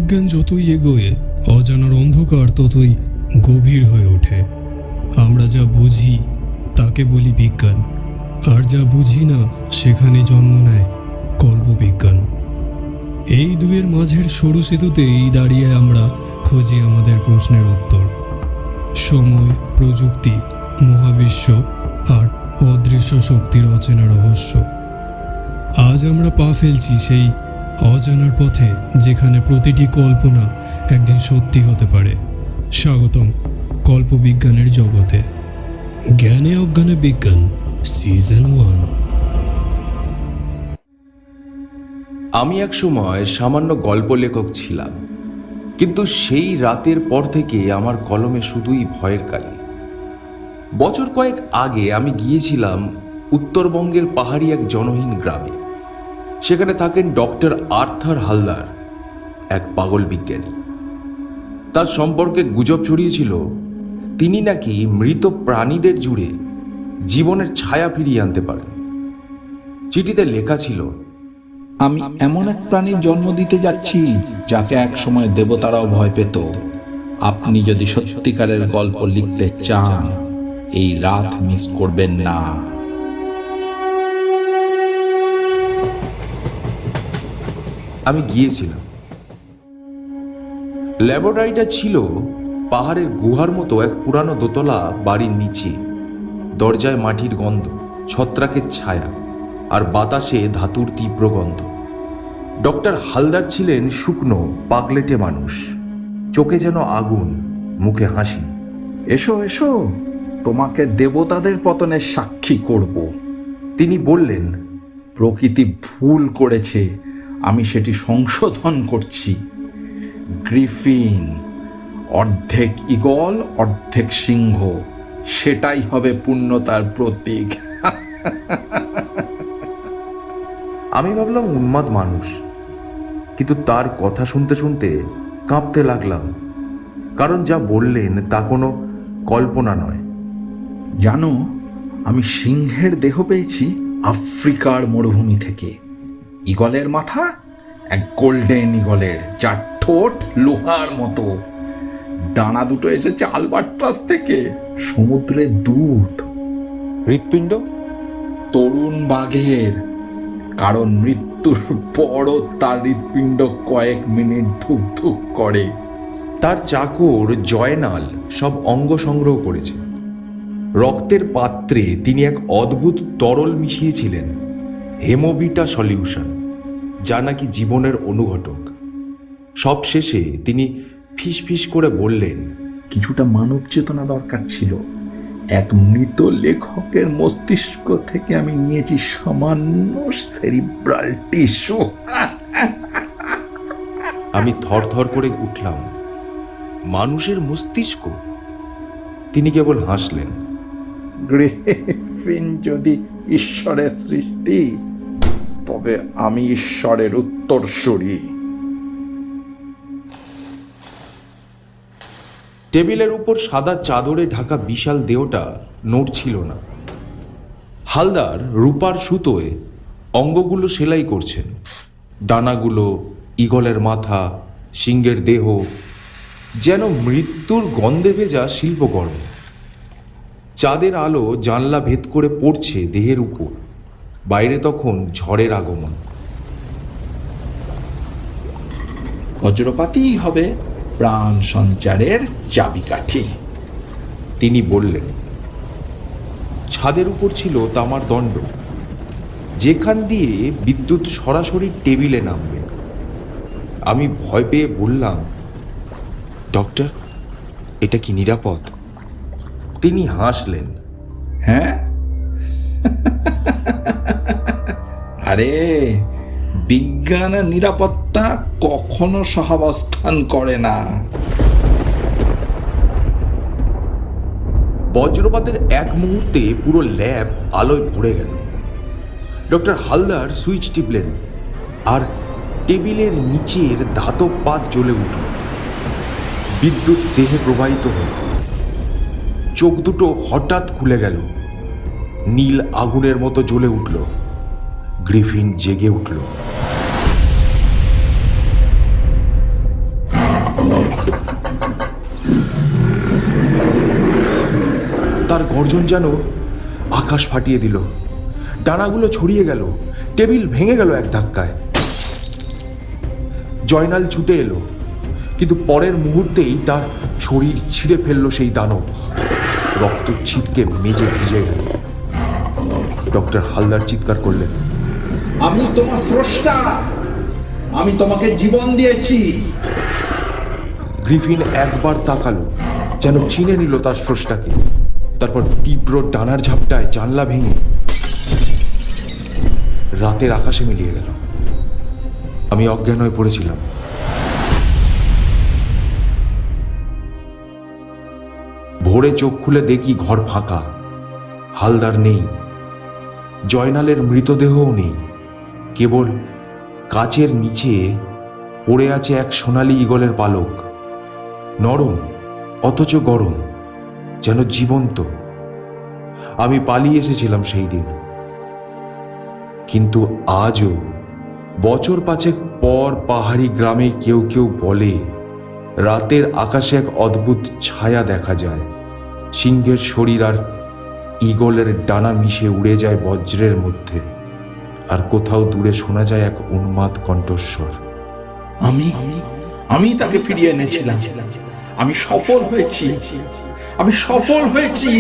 বিজ্ঞান যতই এগোয়, অজানার অন্ধকার ততই গভীর হয়ে ওঠে। আমরা যা বুঝি তাকে বলি বিজ্ঞান, আর যা বুঝি না সেখানে জন্ম নেয় কল্পবিজ্ঞান। এই দুয়ের মাঝের সরু সেতুতেই দাঁড়িয়ে আমরা খুঁজি আমাদের প্রশ্নের উত্তর। সময়, প্রযুক্তি, মহাবিশ্ব আর অদৃশ্য শক্তির অচেনা রহস্য। আজ আমরা পা ফেলছি সেই অজানার পথে, যেখানে প্রতিটি কল্পনা একদিন সত্যি হতে পারে। স্বাগতম কল্পবিজ্ঞানের জগতে। জ্ঞানে অজ্ঞানে বিজ্ঞান, সিজন 1। আমি এক সময় সামান্য গল্প লেখক ছিলাম, কিন্তু সেই রাতের পর থেকে আমার কলমে শুধুই ভয়ের কালি। বছর কয়েক আগে আমি গিয়েছিলাম উত্তরবঙ্গের পাহাড়ি এক জনহীন গ্রামে। সেখানে থাকেন ডক্টর আর্থার হালদার, এক পাগল বিজ্ঞানী। তার সম্পর্কে গুজব ছড়িয়েছিল তিনি নাকি মৃত প্রাণীদের জুড়ে জীবনের ছায়া ফিরিয়ে আনতে পারেন। চিঠিতে লেখা ছিল, আমি এমন এক প্রাণীর জন্ম দিতে যাচ্ছি যাকে এক সময় দেবতারাও ভয় পেত। আপনি যদি সত্যিকারের গল্প লিখতে চান, এই রাত মিস করবেন না। আমি গিয়েছিলাম। ল্যাবরেটরিটা ছিল পাহাড়ের গুহার মতো এক পুরানো দোতলা বাড়ির নিচে। দরজায় মাটির গন্ধ, ছত্রাকের ছায়া আর বাতাসে ধাতুর তীব্র গন্ধ। ডক্টর হালদার ছিলেন শুকনো পাগলেটে মানুষ, চোখে যেন আগুন, মুখে হাসি। এসো এসো, তোমাকে দেবতাদের পতনের সাক্ষী করব। তিনি বললেন, প্রকৃতি ভুল করেছে, আমি সেটি সংশোধন করছি। গ্রিফিন অর্ধেক ঈগল অর্ধেক সিংহ, সেটাই হবে পূর্ণতার প্রতীক। আমি ভাবলাম উন্মাদ মানুষ, কিন্তু তার কথা শুনতে শুনতে কাঁপতে লাগলাম। কারণ যা বললেন তা কোনো কল্পনা নয়। জানো, আমি সিংহের দেহ পেয়েছি আফ্রিকার মরুভূমি থেকে। ঈগলের মাথা এক গোল্ডেন ঈগলের, যার ঠোঁট লোহার মতো। ডানা দুটো এসেছে আলবাট্রাস থেকে, সমুদ্রের দুধ। হৃৎপিণ্ড তরুণ বাঘের, কারণ মৃত্যুর পরও তার হৃৎপিণ্ড কয়েক মিনিট ধুক ধুক করে। তার চাকর জয়নাল সব অঙ্গ সংগ্রহ করেছে। রক্তের পাত্রে তিনি এক অদ্ভুত তরল মিশিয়েছিলেন, হেমোবিটা সলিউশন, যা নাকি জীবনের অনুঘটক। সবশেষে তিনি ফিসফিস করে বললেন, কিছুটা মানব চেতনা দরকার ছিল। এক মৃত লেখকের মস্তিষ্ক থেকে আমি নিয়েছি সামান্য সেরিব্রাল টিস্যু। আমি থরথর করে উঠলাম। মানুষের মস্তিষ্ক? তিনি কেবল হাসলেন। গ্রিফিন যদি ঈশ্বরের সৃষ্টি, তবে আমি ঈশ্বরের উত্তরসূরি। টেবিলের উপর সাদা চাদরে ঢাকা বিশাল দেহটা নড়ছিল না। হালদার রূপার সুতোয় অঙ্গগুলো সেলাই করছেন। ডানাগুলো, ঈগলের মাথা, সিংহের দেহ, যেন মৃত্যুর গন্ধে ভেজা শিল্পকর্ম। চাঁদের আলো জানলা ভেদ করে পড়ছে দেহের উপর। বাইরে তখন ঝড়ের আগমন। বজ্রপাতই হবে প্রাণ সঞ্চারের চাবিকাঠি, তিনি বললেন। ছাদের উপর ছিল তামার দণ্ড, যেখান দিয়ে বিদ্যুৎ সরাসরি টেবিলে নামবে। আমি ভয় পেয়ে বললাম, ডক্টর, এটা কি নিরাপদ? তিনি হাসলেন। হ্যাঁ, আরে বিজ্ঞান আর নিরাপত্তা কখনো সহাবস্থান করে না। বজ্রপাতের এক মুহূর্তে পুরো ল্যাব আলোয় ভরে গেল। ডক্টর হালদার সুইচ টিপলেন, আর টেবিলের নিচের ধাতব পাত জ্বলে উঠল। বিদ্যুৎ দেহে প্রবাহিত হল। চোখ দুটো হঠাৎ খুলে গেল, নীল আগুনের মতো জ্বলে উঠল। গ্রিফিন জেগে উঠল। গর্জন যেন আকাশ ফাটিয়ে দিল। ডানাগুলো ছড়িয়ে গেল, টেবিল ভেঙে গেল এক ধাক্কায়। জয়নাল ছুটে এলো, কিন্তু পরের মুহূর্তেই তার শরীর ছিঁড়ে ফেললো সেই দানব। রক্ত ছিটকে মেজে ভিজে গেল। ডক্টর হালদার চিৎকার করলেন, আমি তোমার স্রষ্টা, আমি তোমাকে জীবন দিয়েছি। গ্রিফিন একবার তাকালো, যেন চিনে নিল তার স্রষ্টাকে। তারপর তীব্র ডানার ঝাপটায় জানলা ভেঙে রাতের আকাশে মিলিয়ে গেল। আমি অজ্ঞান হয়ে পড়েছিলাম। ভোরে চোখ খুলে দেখি ঘর ফাঁকা। হালদার নেই, জয়নালের মৃতদেহও নেই। কেবল কাচের নিচে পড়ে আছে এক সোনালী ঈগলের পালক, নরম অথচ গরম, যেন জীবন্ত। আমি পালিয়ে এসেছিলাম সেই দিন, কিন্তু আজও বছর পাঁচেক পর পাহাড়ি গ্রামে কেউ কেউ বলে রাতের আকাশে এক অদ্ভুত ছায়া দেখা যায়। সিংহের শরীর আর ঈগলের ডানা মিশে উড়ে যায় বজ্রের মধ্যে, আর কোথাও দূরে শোনা যায় এক উন্মাদ কণ্ঠস্বর। আমি তাকে ফিরিয়ে এনেছিলাম। আমি সফল হয়েছি, আমি সফল হয়েছি।